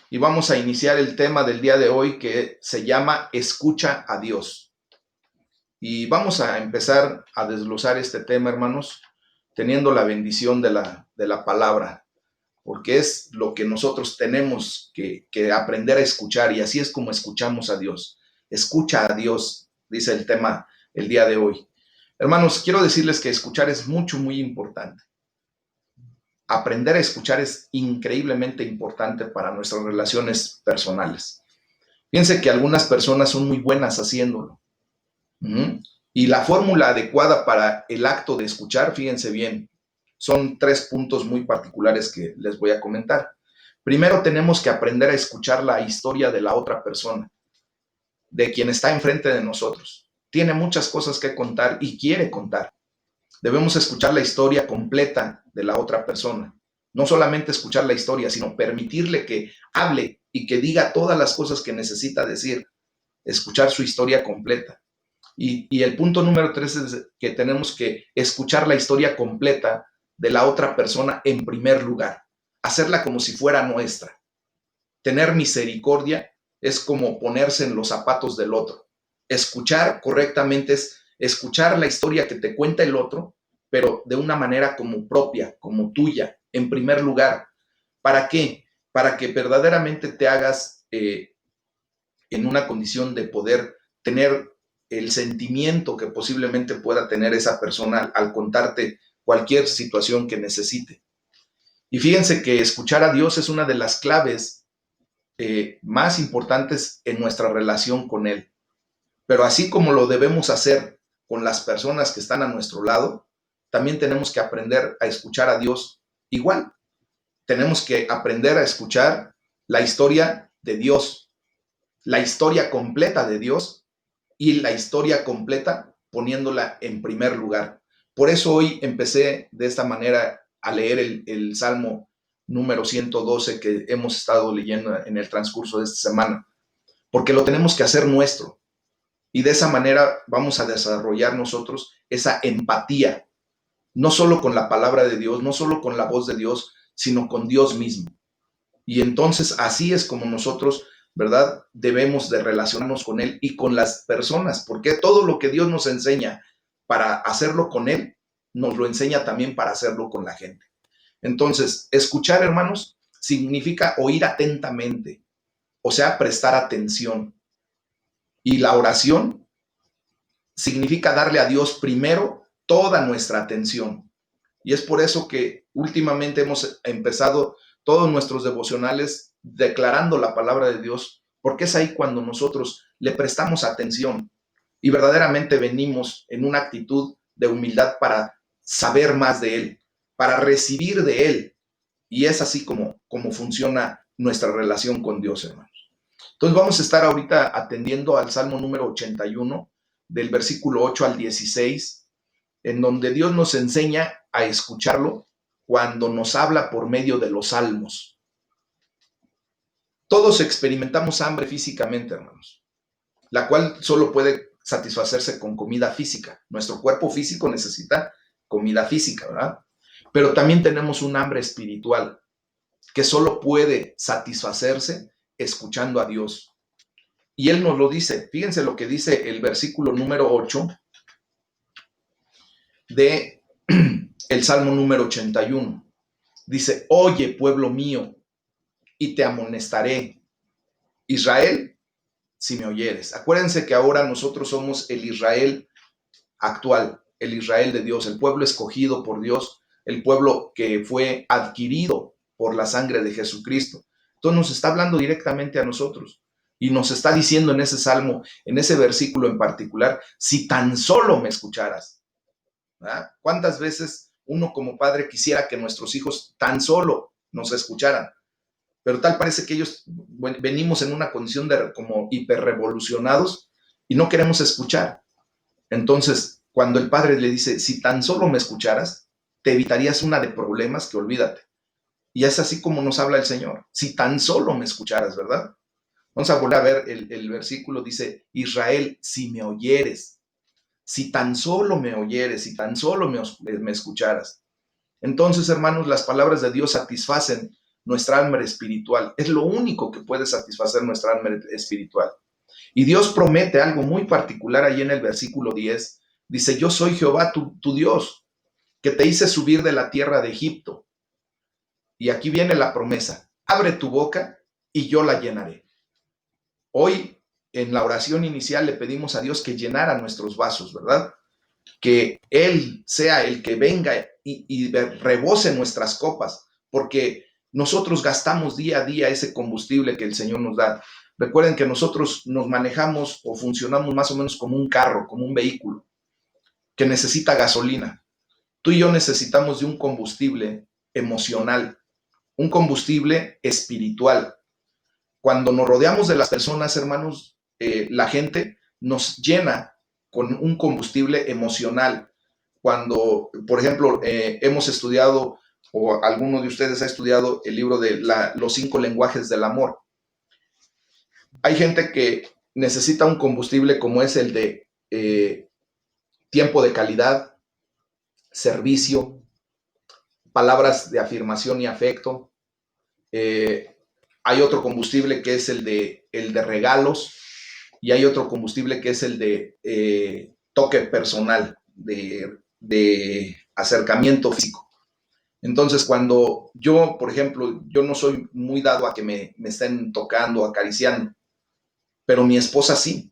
y vamos a iniciar el tema del día de hoy que se llama Escucha a Dios. Y vamos a empezar a desglosar este tema, hermanos, teniendo la bendición de la palabra, porque es lo que nosotros tenemos que aprender a escuchar, y así es como escuchamos a Dios. Escucha a Dios, dice el tema el día de hoy. Hermanos, quiero decirles que escuchar es muy importante. Aprender a escuchar es increíblemente importante para nuestras relaciones personales. Fíjense que algunas personas son muy buenas haciéndolo. Y la fórmula adecuada para el acto de escuchar, fíjense bien, son 3 puntos muy particulares que les voy a comentar. Primero, tenemos que aprender a escuchar la historia de la otra persona, de quien está enfrente de nosotros. Tiene muchas cosas que contar y quiere contar. Debemos escuchar la historia completa de la otra persona. No solamente escuchar la historia, sino permitirle que hable y que diga todas las cosas que necesita decir. Escuchar su historia completa. Y el punto número 3 es que tenemos que escuchar la historia completa de la otra persona en primer lugar. Hacerla como si fuera nuestra. Tener misericordia es como ponerse en los zapatos del otro. Escuchar correctamente es escuchar la historia que te cuenta el otro, pero de una manera como propia, como tuya, en primer lugar. ¿Para qué? Para que verdaderamente te hagas en una condición de poder tener el sentimiento que posiblemente pueda tener esa persona al contarte cualquier situación que necesite. Y fíjense que escuchar a Dios es una de las claves más importantes en nuestra relación con Él. Pero así como lo debemos hacer con las personas que están a nuestro lado, también tenemos que aprender a escuchar a Dios igual. Tenemos que aprender a escuchar la historia de Dios, la historia completa de Dios y la historia completa poniéndola en primer lugar. Por eso hoy empecé de esta manera a leer el Salmo número 112 que hemos estado leyendo en el transcurso de esta semana, porque lo tenemos que hacer nuestro. Y de esa manera vamos a desarrollar nosotros esa empatía, no solo con la palabra de Dios, no solo con la voz de Dios, sino con Dios mismo. Y entonces así es como nosotros, ¿verdad? Debemos de relacionarnos con Él y con las personas, porque todo lo que Dios nos enseña para hacerlo con Él, nos lo enseña también para hacerlo con la gente. Entonces, escuchar, hermanos, significa oír atentamente, o sea, prestar atención. Y la oración significa darle a Dios primero toda nuestra atención. Y es por eso que últimamente hemos empezado todos nuestros devocionales declarando la palabra de Dios, porque es ahí cuando nosotros le prestamos atención y verdaderamente venimos en una actitud de humildad para saber más de Él, para recibir de Él. Y es así como funciona nuestra relación con Dios, hermanos. Entonces vamos a estar ahorita atendiendo al Salmo número 81, del versículo 8 al 16, en donde Dios nos enseña a escucharlo cuando nos habla por medio de los salmos. Todos experimentamos hambre físicamente, hermanos, la cual solo puede satisfacerse con comida física. Nuestro cuerpo físico necesita comida física, ¿verdad? Pero también tenemos un hambre espiritual que solo puede satisfacerse escuchando a Dios. Y Él nos lo dice. Fíjense lo que dice el versículo número 8 de el Salmo número 81. Dice, oye, pueblo mío, y te amonestaré. Israel, si me oyeres. Acuérdense que ahora nosotros somos el Israel actual, el Israel de Dios, el pueblo escogido por Dios, el pueblo que fue adquirido por la sangre de Jesucristo. Entonces nos está hablando directamente a nosotros y nos está diciendo en ese salmo, en ese versículo en particular, si tan solo me escucharas. ¿Verdad? ¿Cuántas veces uno como padre quisiera que nuestros hijos tan solo nos escucharan? Pero tal parece que ellos venimos en una condición de como hiperrevolucionados y no queremos escuchar. Entonces, cuando el padre le dice, si tan solo me escucharas, te evitarías una de problemas que olvídate. Y es así como nos habla el Señor. Si tan solo me escucharas, ¿verdad? Vamos a volver a ver el versículo, dice, Israel, si me oyeres, si tan solo me oyeres, si tan solo me escucharas. Entonces, hermanos, las palabras de Dios satisfacen nuestra hambre espiritual. Es lo único que puede satisfacer nuestra hambre espiritual. Y Dios promete algo muy particular ahí en el versículo 10. Dice, yo soy Jehová tu Dios, que te hice subir de la tierra de Egipto. Y aquí viene la promesa, abre tu boca y yo la llenaré. Hoy en la oración inicial le pedimos a Dios que llenara nuestros vasos, ¿verdad? Que Él sea el que venga y rebose nuestras copas, porque nosotros gastamos día a día ese combustible que el Señor nos da. Recuerden que nosotros nos manejamos o funcionamos más o menos como un carro, como un vehículo que necesita gasolina. Tú y yo necesitamos de un combustible emocional, un combustible espiritual. Cuando nos rodeamos de las personas, hermanos, la gente nos llena con un combustible emocional. Cuando, por ejemplo, hemos estudiado, o alguno de ustedes ha estudiado el libro de los 5 lenguajes del amor. Hay gente que necesita un combustible como es el de tiempo de calidad, servicio, palabras de afirmación y afecto. Hay otro combustible que es el de regalos, y hay otro combustible que es el de toque personal, de acercamiento físico. Entonces, cuando yo, por ejemplo, yo no soy muy dado a que me estén tocando, acariciando, pero mi esposa sí.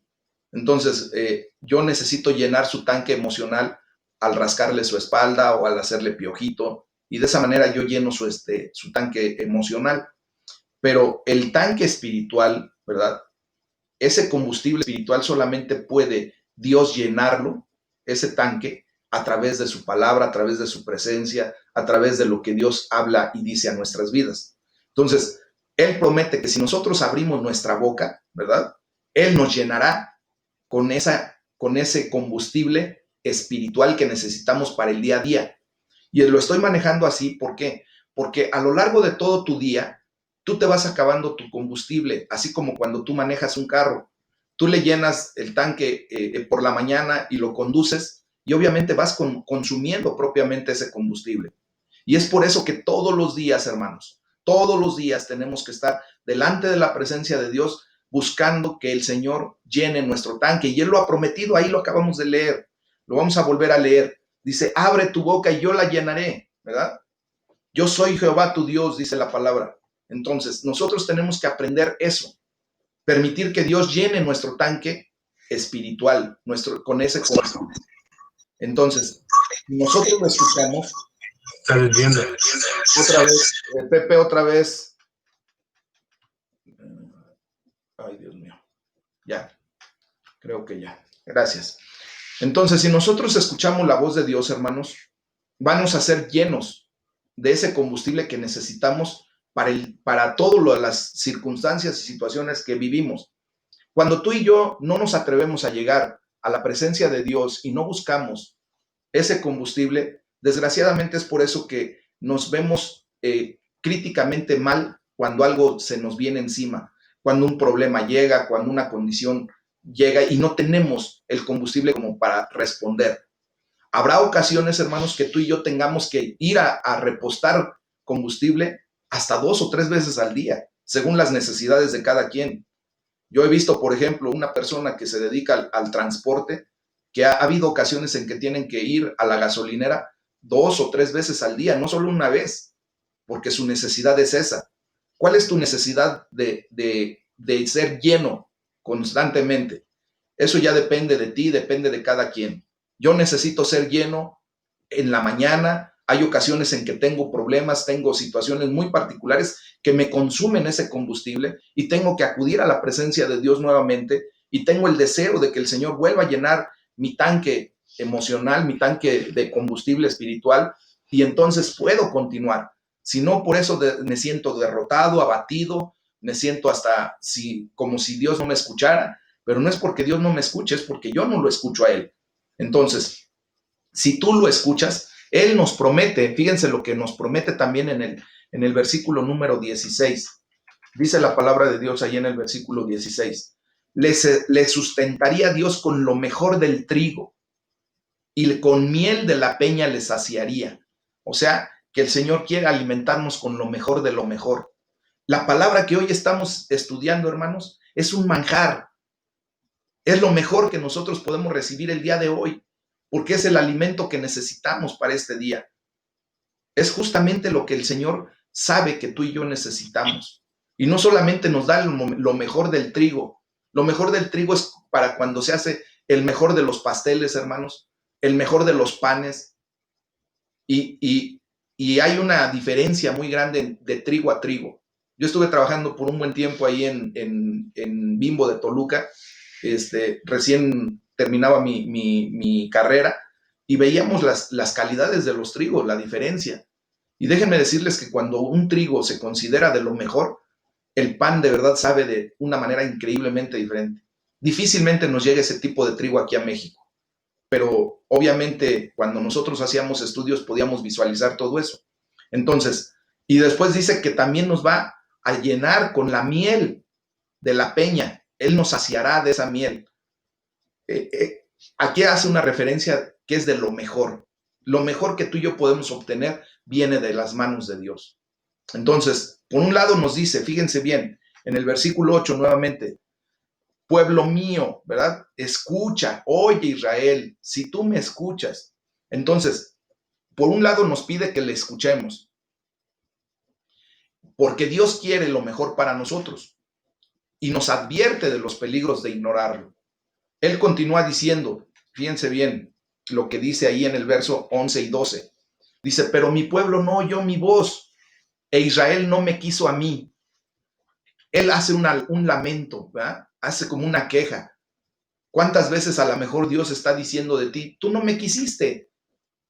Entonces, yo necesito llenar su tanque emocional al rascarle su espalda o al hacerle piojito, y de esa manera yo lleno su tanque emocional. Pero el tanque espiritual, ¿verdad? Ese combustible espiritual solamente puede Dios llenarlo, ese tanque, a través de su palabra, a través de su presencia, a través de lo que Dios habla y dice a nuestras vidas. Entonces, Él promete que si nosotros abrimos nuestra boca, ¿verdad? Él nos llenará con ese combustible espiritual que necesitamos para el día a día. Y lo estoy manejando así, ¿por qué? Porque a lo largo de todo tu día, tú te vas acabando tu combustible, así como cuando tú manejas un carro. Tú le llenas el tanque por la mañana y lo conduces, y obviamente vas consumiendo propiamente ese combustible. Y es por eso que todos los días, hermanos, todos los días tenemos que estar delante de la presencia de Dios buscando que el Señor llene nuestro tanque. Y Él lo ha prometido, ahí lo acabamos de leer. Lo vamos a volver a leer. Dice, abre tu boca y yo la llenaré, ¿verdad? Yo soy Jehová tu Dios, dice la palabra. Entonces, nosotros tenemos que aprender eso, permitir que Dios llene nuestro tanque espiritual, con ese corazón. Entonces, nosotros lo escuchamos. Está desviando. Otra vez, Pepe, otra vez. Ay, Dios mío. Ya, creo que ya. Gracias. Entonces, si nosotros escuchamos la voz de Dios, hermanos, vamos a ser llenos de ese combustible que necesitamos para todas las circunstancias y situaciones que vivimos. Cuando tú y yo no nos atrevemos a llegar a la presencia de Dios y no buscamos ese combustible, desgraciadamente es por eso que nos vemos críticamente mal cuando algo se nos viene encima, cuando un problema llega, cuando una condición llega y no tenemos el combustible como para responder. Habrá ocasiones, hermanos, que tú y yo tengamos que ir a repostar combustible hasta 2 o 3 veces al día, según las necesidades de cada quien. Yo he visto, por ejemplo, una persona que se dedica al transporte, que ha habido ocasiones en que tienen que ir a la gasolinera 2 o 3 veces al día, no solo una vez, porque su necesidad es esa. ¿Cuál es tu necesidad de ser lleno constantemente? Eso ya depende de ti, depende de cada quien. Yo necesito ser lleno en la mañana. Hay ocasiones en que tengo problemas, tengo situaciones muy particulares que me consumen ese combustible y tengo que acudir a la presencia de Dios nuevamente, y tengo el deseo de que el Señor vuelva a llenar mi tanque emocional, mi tanque de combustible espiritual, y entonces puedo continuar. Si no, por eso me siento derrotado, abatido, me siento hasta como si Dios no me escuchara, pero no es porque Dios no me escuche, es porque yo no lo escucho a Él. Entonces, si tú lo escuchas, Él nos promete, fíjense lo que nos promete también en el versículo número 16. Dice la palabra de Dios ahí en el versículo 16. Le sustentaría Dios con lo mejor del trigo, y con miel de la peña le saciaría. O sea, que el Señor quiere alimentarnos con lo mejor de lo mejor. La palabra que hoy estamos estudiando, hermanos, es un manjar. Es lo mejor que nosotros podemos recibir el día de hoy, porque es el alimento que necesitamos para este día. Es justamente lo que el Señor sabe que tú y yo necesitamos. Y no solamente nos da lo mejor del trigo. Lo mejor del trigo es para cuando se hace el mejor de los pasteles, hermanos, el mejor de los panes. Y hay una diferencia muy grande de trigo a trigo. Yo estuve trabajando por un buen tiempo ahí en Bimbo de Toluca. Recién terminaba mi carrera y veíamos las calidades de los trigos, la diferencia. Y déjenme decirles que cuando un trigo se considera de lo mejor, el pan de verdad sabe de una manera increíblemente diferente. Difícilmente nos llega ese tipo de trigo aquí a México, pero obviamente cuando nosotros hacíamos estudios podíamos visualizar todo eso. Entonces, y después dice que también nos va a llenar con la miel de la peña. Él nos saciará de esa miel. Aquí hace una referencia que es de lo mejor. Lo mejor que tú y yo podemos obtener viene de las manos de Dios. Entonces, por un lado nos dice, fíjense bien, en el versículo 8 nuevamente, pueblo mío, ¿verdad? Escucha, oye Israel, si tú me escuchas. Entonces, por un lado nos pide que le escuchemos, porque Dios quiere lo mejor para nosotros y nos advierte de los peligros de ignorarlo. Él continúa diciendo, fíjense bien lo que dice ahí en el verso 11 y 12. Dice, pero mi pueblo no oyó mi voz e Israel no me quiso a mí. Él hace un lamento, ¿verdad? Hace como una queja. ¿Cuántas veces a lo mejor Dios está diciendo de ti, tú no me quisiste,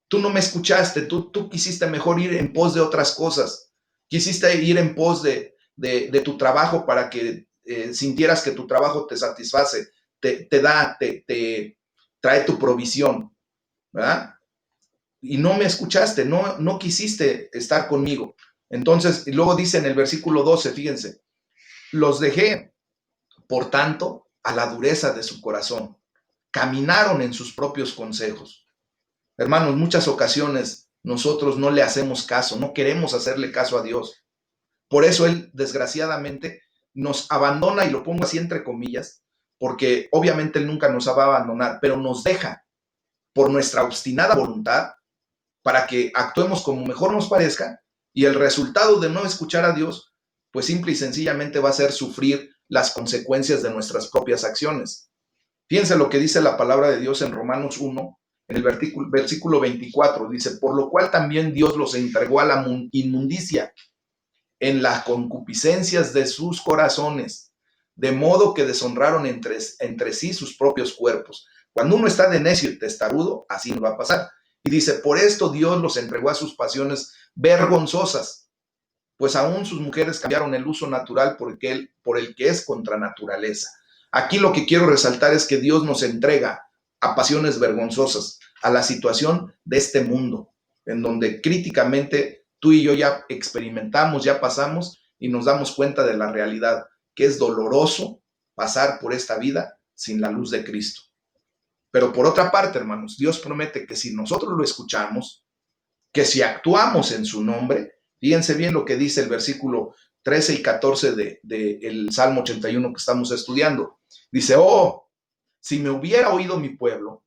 tú no me escuchaste, tú quisiste mejor ir en pos de otras cosas, quisiste ir en pos de tu trabajo para que sintieras que tu trabajo te satisface, te trae tu provisión, ¿verdad? Y no me escuchaste, no quisiste estar conmigo. Entonces, y luego dice en el versículo 12, fíjense, los dejé, por tanto, a la dureza de su corazón. Caminaron en sus propios consejos. Hermanos, muchas ocasiones nosotros no le hacemos caso, no queremos hacerle caso a Dios. Por eso Él, desgraciadamente, nos abandona, y lo pongo así entre comillas, porque obviamente Él nunca nos va a abandonar, pero nos deja por nuestra obstinada voluntad para que actuemos como mejor nos parezca, y el resultado de no escuchar a Dios, pues simple y sencillamente va a ser sufrir las consecuencias de nuestras propias acciones. Fíjense lo que dice la palabra de Dios en Romanos 1, en el versículo 24, dice, por lo cual también Dios los entregó a la inmundicia en las concupiscencias de sus corazones, de modo que deshonraron entre sí sus propios cuerpos. Cuando uno está de necio y testarudo, así no va a pasar. Y dice, por esto Dios los entregó a sus pasiones vergonzosas, pues aún sus mujeres cambiaron el uso natural por el que es contra naturaleza. Aquí lo que quiero resaltar es que Dios nos entrega a pasiones vergonzosas, a la situación de este mundo, en donde críticamente tú y yo ya experimentamos, ya pasamos y nos damos cuenta de la realidad, que es doloroso pasar por esta vida sin la luz de Cristo. Pero por otra parte, hermanos, Dios promete que si nosotros lo escuchamos, que si actuamos en su nombre, fíjense bien lo que dice el versículo 13 y 14 del Salmo 81 que estamos estudiando. Dice, oh, si me hubiera oído mi pueblo,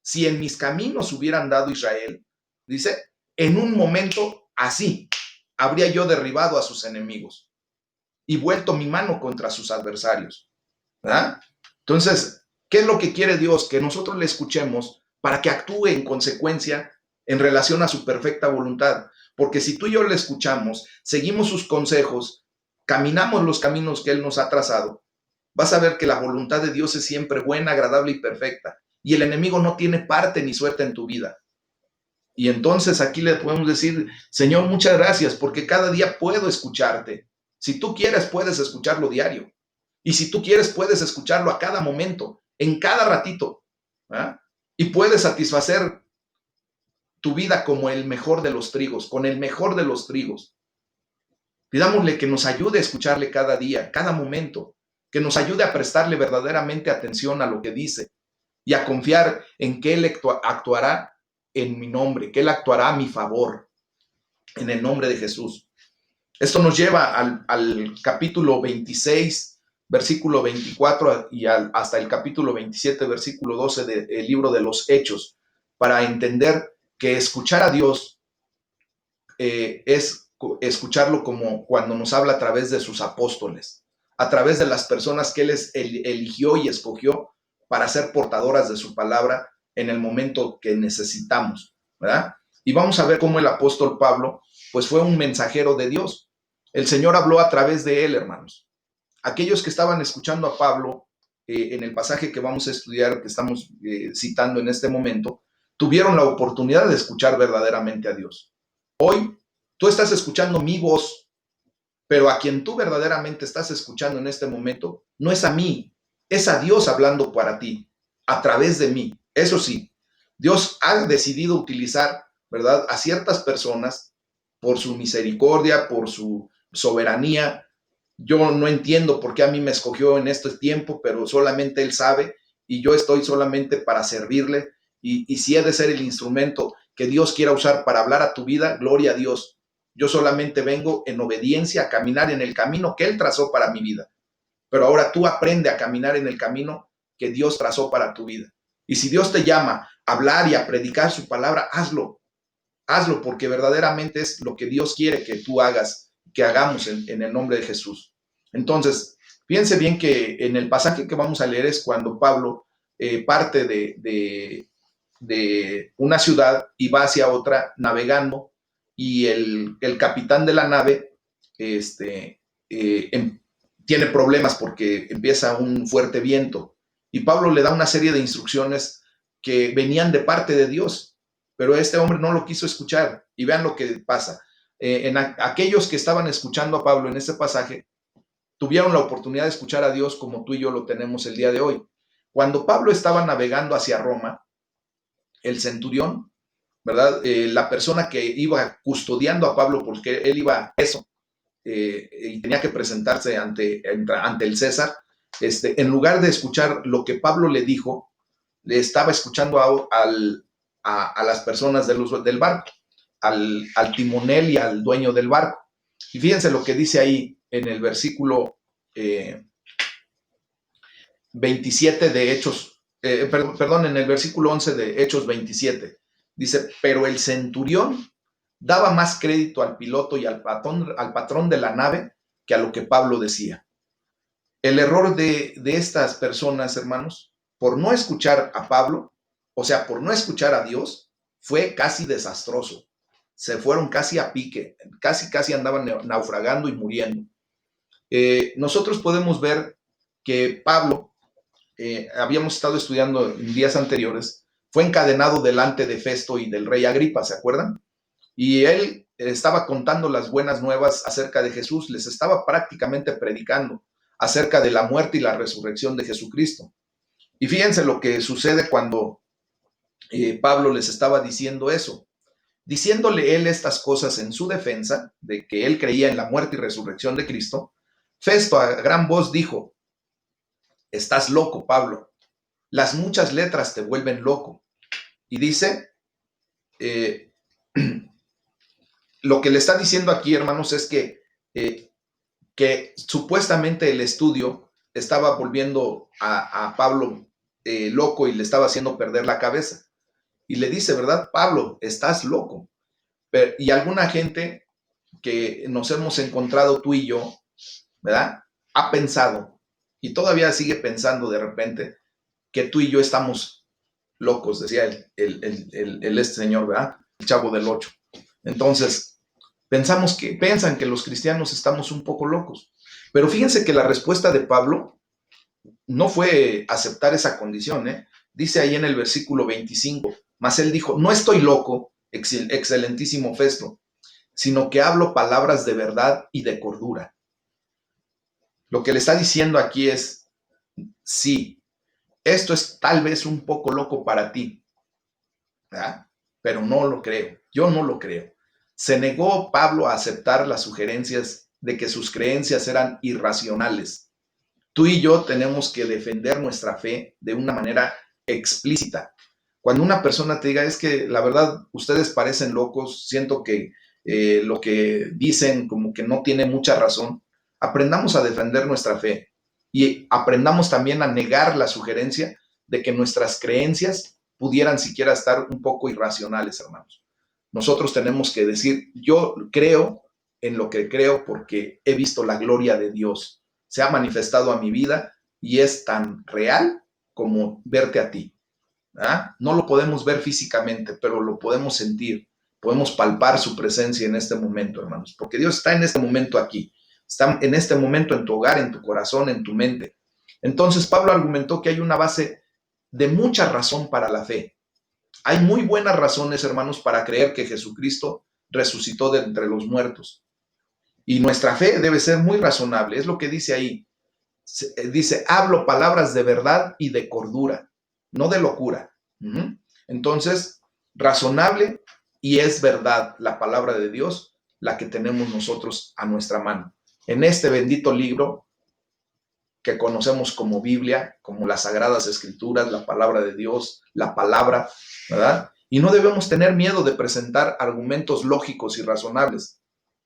si en mis caminos hubiera andado Israel, dice, en un momento así habría yo derribado a sus enemigos y vuelto mi mano contra sus adversarios. ¿Verdad? Entonces, ¿qué es lo que quiere Dios? Que nosotros le escuchemos para que actúe en consecuencia en relación a su perfecta voluntad. Porque si tú y yo le escuchamos, seguimos sus consejos, caminamos los caminos que Él nos ha trazado, vas a ver que la voluntad de Dios es siempre buena, agradable y perfecta. Y el enemigo no tiene parte ni suerte en tu vida. Y entonces aquí le podemos decir, Señor, muchas gracias porque cada día puedo escucharte. Si tú quieres, puedes escucharlo diario. Y si tú quieres, puedes escucharlo a cada momento, en cada ratito. ¿Ah? Y puedes satisfacer tu vida como el mejor de los trigos, con el mejor de los trigos. Pidámosle que nos ayude a escucharle cada día, cada momento, que nos ayude a prestarle verdaderamente atención a lo que dice y a confiar en que Él actuará en mi nombre, que Él actuará a mi favor. en el nombre de Jesús. Esto nos lleva al capítulo 26, versículo 24 y hasta el capítulo 27, versículo 12 del libro de los Hechos, para entender que escuchar a Dios es escucharlo como cuando nos habla a través de sus apóstoles, a través de las personas que Él eligió y escogió para ser portadoras de su palabra en el momento que necesitamos, ¿verdad? Y vamos a ver cómo el apóstol Pablo, pues fue un mensajero de Dios. El Señor habló a través de él, hermanos. Aquellos que estaban escuchando a Pablo, en el pasaje que vamos a estudiar, que estamos citando en este momento, tuvieron la oportunidad de escuchar verdaderamente a Dios. Hoy tú estás escuchando mi voz, pero a quien tú verdaderamente estás escuchando en este momento no es a mí, es a Dios hablando para ti, a través de mí. Eso sí, Dios ha decidido utilizar, ¿verdad?, a ciertas personas por su misericordia, por su soberanía. Yo no entiendo por qué a mí me escogió en este tiempo, pero solamente Él sabe y yo estoy solamente para servirle. Y si he de ser el instrumento que Dios quiera usar para hablar a tu vida, gloria a Dios. Yo solamente vengo en obediencia a caminar en el camino que Él trazó para mi vida. Pero ahora tú aprende a caminar en el camino que Dios trazó para tu vida. Y si Dios te llama a hablar y a predicar su palabra, hazlo. Hazlo porque verdaderamente es lo que Dios quiere que tú hagas, que hagamos en el nombre de Jesús. Entonces, fíjense bien que en el pasaje que vamos a leer es cuando Pablo parte de una ciudad y va hacia otra navegando y el capitán de la nave tiene problemas porque empieza un fuerte viento y Pablo le da una serie de instrucciones que venían de parte de Dios, pero este hombre no lo quiso escuchar y vean lo que pasa. Aquellos que estaban escuchando a Pablo en este pasaje tuvieron la oportunidad de escuchar a Dios como tú y yo lo tenemos el día de hoy. Cuando Pablo estaba navegando hacia Roma, el centurión, ¿verdad? La persona que iba custodiando a Pablo, porque él iba preso y tenía que presentarse ante el César, en lugar de escuchar lo que Pablo le dijo, le estaba escuchando a las personas del barco, al timonel y al dueño del barco. Y fíjense lo que dice ahí en el versículo 27 de Hechos, perdón, en el versículo 11 de Hechos 27. Dice, pero el centurión daba más crédito al piloto y al patrón de la nave que a lo que Pablo decía. El error de estas personas, hermanos, por no escuchar a Pablo, o sea, por no escuchar a Dios, fue casi desastroso. Se fueron casi a pique, casi andaban naufragando y muriendo. Nosotros podemos ver que Pablo, habíamos estado estudiando en días anteriores, fue encadenado delante de Festo y del rey Agripa, ¿se acuerdan? Y él estaba contando las buenas nuevas acerca de Jesús, les estaba prácticamente predicando acerca de la muerte y la resurrección de Jesucristo. Y fíjense lo que sucede cuando Pablo les estaba diciendo eso. Diciéndole él estas cosas en su defensa, de que él creía en la muerte y resurrección de Cristo, Festo a gran voz dijo, estás loco, Pablo, las muchas letras te vuelven loco. Y dice, lo que le está diciendo aquí, hermanos, es que supuestamente el estudio estaba volviendo a Pablo loco y le estaba haciendo perder la cabeza. Y le dice, ¿verdad? Pablo, estás loco. Y alguna gente que nos hemos encontrado tú y yo, ¿verdad? Ha pensado y todavía sigue pensando de repente que tú y yo estamos locos, decía este señor, ¿verdad? El Chavo del Ocho. Entonces, piensan que los cristianos estamos un poco locos. Pero fíjense que la respuesta de Pablo no fue aceptar esa condición, ¿eh? Dice ahí en el versículo 25, mas él dijo, no estoy loco, excelentísimo Festo, sino que hablo palabras de verdad y de cordura. Lo que le está diciendo aquí es, sí, esto es tal vez un poco loco para ti, ¿verdad? Pero no lo creo, yo no lo creo. Se negó Pablo a aceptar las sugerencias de que sus creencias eran irracionales. Tú y yo tenemos que defender nuestra fe de una manera explícita. Cuando una persona te diga, es que la verdad, ustedes parecen locos, siento que lo que dicen como que no tiene mucha razón, aprendamos a defender nuestra fe y aprendamos también a negar la sugerencia de que nuestras creencias pudieran siquiera estar un poco irracionales, hermanos. Nosotros tenemos que decir, yo creo en lo que creo porque he visto la gloria de Dios. Se ha manifestado a mi vida y es tan real como verte a ti. ¿Ah? No lo podemos ver físicamente, pero lo podemos sentir. Podemos palpar su presencia en este momento, hermanos, porque Dios está en este momento aquí. Está en este momento en tu hogar, en tu corazón, en tu mente. Entonces, Pablo argumentó que hay una base de mucha razón para la fe. Hay muy buenas razones, hermanos, para creer que Jesucristo resucitó de entre los muertos. Y nuestra fe debe ser muy razonable. Es lo que dice ahí. Dice, hablo palabras de verdad y de cordura, no de locura. Entonces, razonable y es verdad la palabra de Dios, la que tenemos nosotros a nuestra mano. En este bendito libro que conocemos como Biblia, como las Sagradas Escrituras, la palabra de Dios, la palabra, ¿verdad? Y no debemos tener miedo de presentar argumentos lógicos y razonables.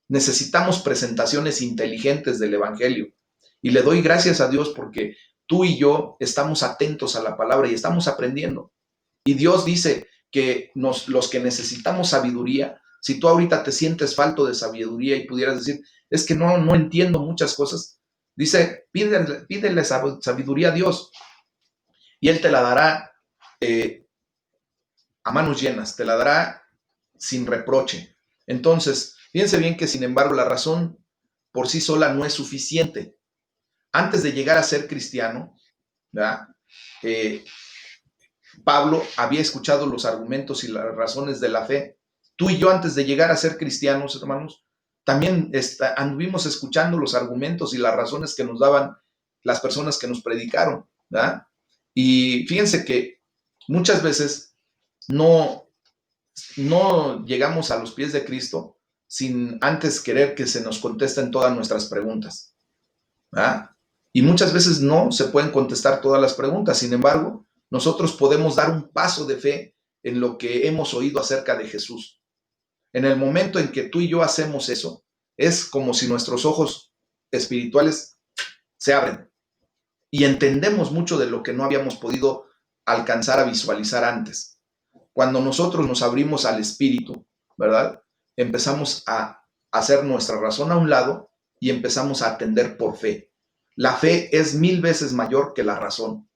Necesitamos presentaciones inteligentes del Evangelio. Y le doy gracias a Dios porque tú y yo estamos atentos a la palabra y estamos aprendiendo. Y Dios dice que los que necesitamos sabiduría, si tú ahorita te sientes falto de sabiduría y pudieras decir, es que no entiendo muchas cosas, dice, pídele sabiduría a Dios y Él te la dará a manos llenas, te la dará sin reproche. Entonces, fíjense bien que sin embargo la razón por sí sola no es suficiente. Antes de llegar a ser cristiano, ¿verdad? Pablo había escuchado los argumentos y las razones de la fe. Tú y yo antes de llegar a ser cristianos, hermanos, también anduvimos escuchando los argumentos y las razones que nos daban las personas que nos predicaron, ¿verdad? Y fíjense que muchas veces no llegamos a los pies de Cristo sin antes querer que se nos contesten todas nuestras preguntas, ¿verdad? Y muchas veces no se pueden contestar todas las preguntas. Sin embargo, nosotros podemos dar un paso de fe en lo que hemos oído acerca de Jesús. En el momento en que tú y yo hacemos eso, es como si nuestros ojos espirituales se abren y entendemos mucho de lo que no habíamos podido alcanzar a visualizar antes. Cuando nosotros nos abrimos al Espíritu, ¿verdad? Empezamos a hacer nuestra razón a un lado y empezamos a atender por fe. La fe es 1000 veces mayor que la razón,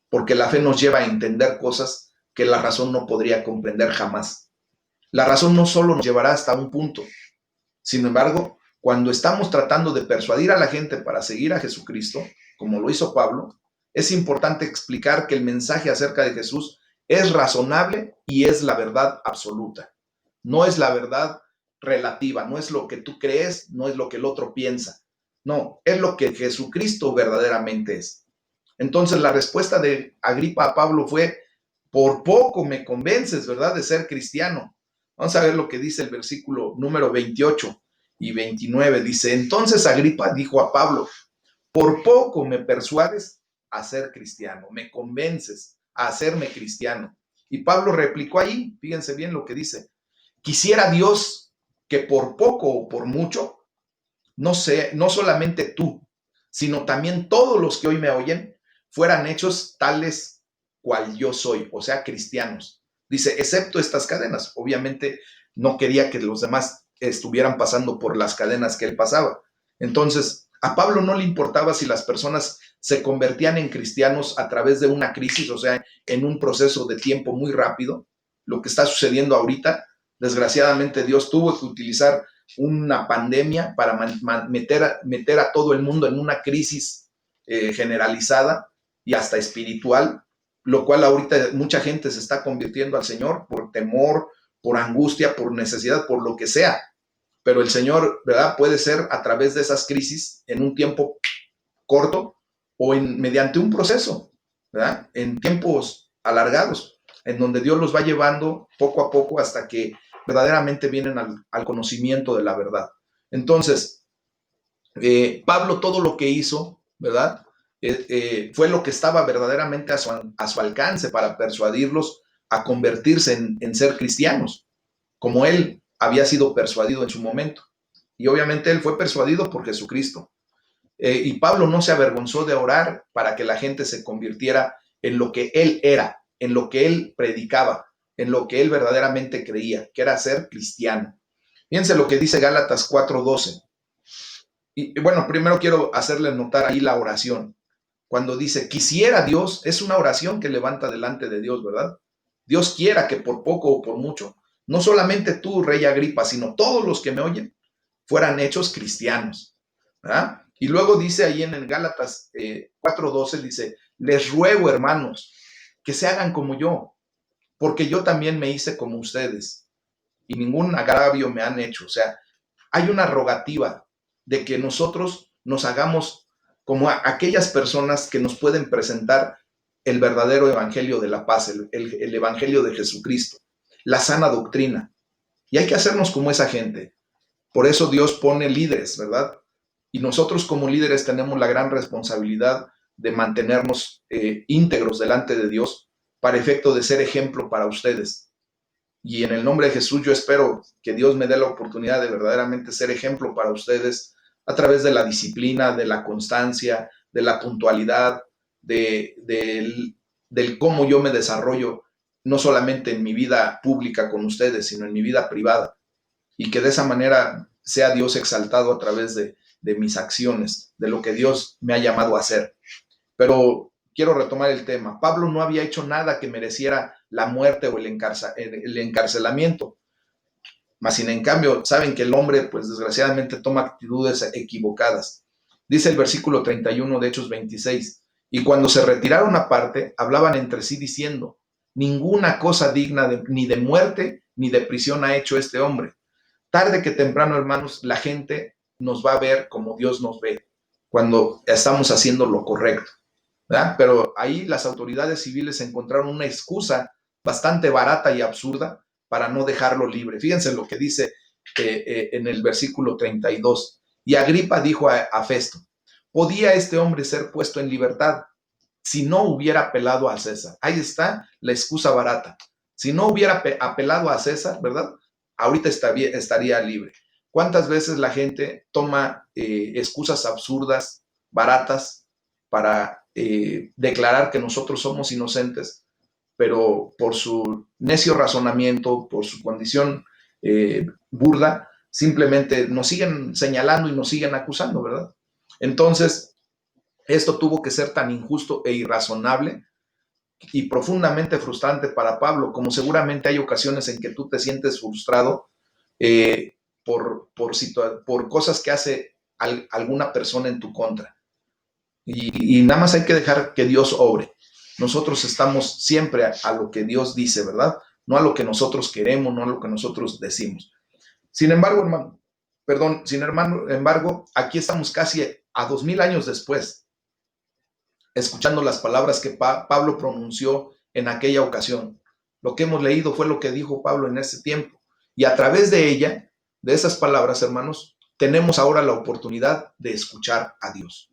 porque la fe nos lleva a entender cosas que la razón no podría comprender jamás. La razón no solo nos llevará hasta un punto. Sin embargo, cuando estamos tratando de persuadir a la gente para seguir a Jesucristo, como lo hizo Pablo, es importante explicar que el mensaje acerca de Jesús es razonable y es la verdad absoluta. No es la verdad relativa, no es lo que tú crees, no es lo que el otro piensa. No, es lo que Jesucristo verdaderamente es. Entonces la respuesta de Agripa a Pablo fue, por poco me convences, ¿verdad?, de ser cristiano. Vamos a ver lo que dice el versículo número 28 y 29. Dice, entonces Agripa dijo a Pablo, por poco me persuades a ser cristiano, me convences a hacerme cristiano. Y Pablo replicó ahí, fíjense bien lo que dice, quisiera Dios que por poco o por mucho, no solamente tú, sino también todos los que hoy me oyen, fueran hechos tales cual yo soy, o sea, cristianos. Dice, excepto estas cadenas. Obviamente no quería que los demás estuvieran pasando por las cadenas que él pasaba. Entonces, a Pablo no le importaba si las personas se convertían en cristianos a través de una crisis, o sea, en un proceso de tiempo muy rápido. Lo que está sucediendo ahorita, desgraciadamente Dios tuvo que utilizar una pandemia para meter a todo el mundo en una crisis generalizada y hasta espiritual, lo cual ahorita mucha gente se está convirtiendo al Señor por temor, por angustia, por necesidad, por lo que sea. Pero el Señor, ¿verdad?, puede ser a través de esas crisis en un tiempo corto o mediante un proceso, ¿verdad?, en tiempos alargados, en donde Dios los va llevando poco a poco hasta que verdaderamente vienen al conocimiento de la verdad. Entonces, Pablo todo lo que hizo, ¿verdad?, fue lo que estaba verdaderamente a su alcance para persuadirlos a convertirse en ser cristianos, como él había sido persuadido en su momento. Y obviamente él fue persuadido por Jesucristo. Y Pablo no se avergonzó de orar para que la gente se convirtiera en lo que él era, en lo que él predicaba, en lo que él verdaderamente creía, que era ser cristiano. Fíjense lo que dice Gálatas 4:12. Y bueno, primero quiero hacerle notar ahí la oración. Cuando dice, quisiera Dios, es una oración que levanta delante de Dios, ¿verdad? Dios quiera que por poco o por mucho, no solamente tú, rey Agripa, sino todos los que me oyen, fueran hechos cristianos, ¿verdad? Y luego dice ahí en el Gálatas 4:12, dice, les ruego, hermanos, que se hagan como yo, porque yo también me hice como ustedes, y ningún agravio me han hecho. O sea, hay una rogativa de que nosotros nos hagamos como aquellas personas que nos pueden presentar el verdadero evangelio de la paz, el evangelio de Jesucristo, la sana doctrina. Y hay que hacernos como esa gente. Por eso Dios pone líderes, ¿verdad? Y nosotros como líderes tenemos la gran responsabilidad de mantenernos íntegros delante de Dios para efecto de ser ejemplo para ustedes. Y en el nombre de Jesús yo espero que Dios me dé la oportunidad de verdaderamente ser ejemplo para ustedes a través de la disciplina, de la constancia, de la puntualidad, del cómo yo me desarrollo, no solamente en mi vida pública con ustedes, sino en mi vida privada. Y que de esa manera sea Dios exaltado a través de mis acciones, de lo que Dios me ha llamado a hacer. Pero quiero retomar el tema. Pablo no había hecho nada que mereciera la muerte o el encarcelamiento. Mas, sin en cambio, saben que el hombre, pues desgraciadamente, toma actitudes equivocadas. Dice el versículo 31 de Hechos 26, y cuando se retiraron aparte, hablaban entre sí diciendo, ninguna cosa digna ni de muerte ni de prisión ha hecho este hombre. Tarde que temprano, hermanos, la gente nos va a ver como Dios nos ve, cuando estamos haciendo lo correcto, ¿verdad? Pero ahí las autoridades civiles encontraron una excusa bastante barata y absurda para no dejarlo libre. Fíjense lo que dice en el versículo 32. Y Agripa dijo a Festo, ¿podía este hombre ser puesto en libertad si no hubiera apelado a César? Ahí está la excusa barata. Si no hubiera apelado a César, ¿verdad? Ahorita estaría libre. ¿Cuántas veces la gente toma excusas absurdas, baratas, para declarar que nosotros somos inocentes, pero por su necio razonamiento, por su condición burda, simplemente nos siguen señalando y nos siguen acusando, ¿verdad? Entonces, esto tuvo que ser tan injusto e irrazonable y profundamente frustrante para Pablo, como seguramente hay ocasiones en que tú te sientes frustrado eh, por cosas que hace alguna persona en tu contra. Y nada más hay que dejar que Dios obre. Nosotros estamos siempre a lo que Dios dice, ¿verdad? No a lo que nosotros queremos, no a lo que nosotros decimos. Sin embargo, embargo, aquí estamos casi a 2000 años después, escuchando las palabras que Pablo pronunció en aquella ocasión. Lo que hemos leído fue lo que dijo Pablo en ese tiempo. Y a través de ella, de esas palabras, hermanos, tenemos ahora la oportunidad de escuchar a Dios.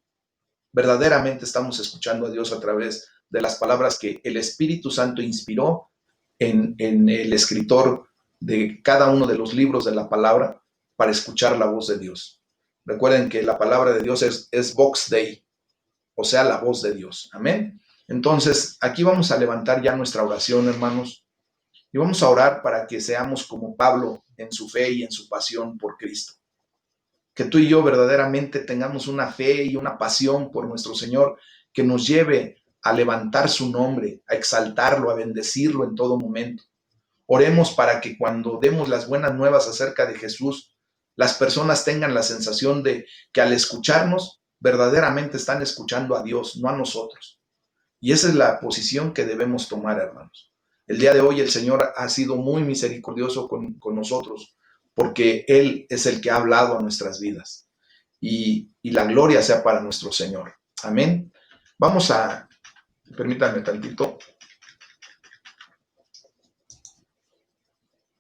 Verdaderamente estamos escuchando a Dios a través de las palabras que el Espíritu Santo inspiró en el escritor de cada uno de los libros de la palabra para escuchar la voz de Dios. Recuerden que la palabra de Dios es Vox Dei, o sea, la voz de Dios. Amén. Entonces, aquí vamos a levantar ya nuestra oración, hermanos, y vamos a orar para que seamos como Pablo en su fe y en su pasión por Cristo. Que tú y yo verdaderamente tengamos una fe y una pasión por nuestro Señor que nos lleve a levantar su nombre, a exaltarlo, a bendecirlo en todo momento. Oremos para que cuando demos las buenas nuevas acerca de Jesús, las personas tengan la sensación de que al escucharnos, verdaderamente están escuchando a Dios, no a nosotros. Y esa es la posición que debemos tomar, hermanos. El día de hoy el Señor ha sido muy misericordioso con nosotros, porque Él es el que ha hablado a nuestras vidas. Y la gloria sea para nuestro Señor. Amén. Vamos a, permítanme tantito,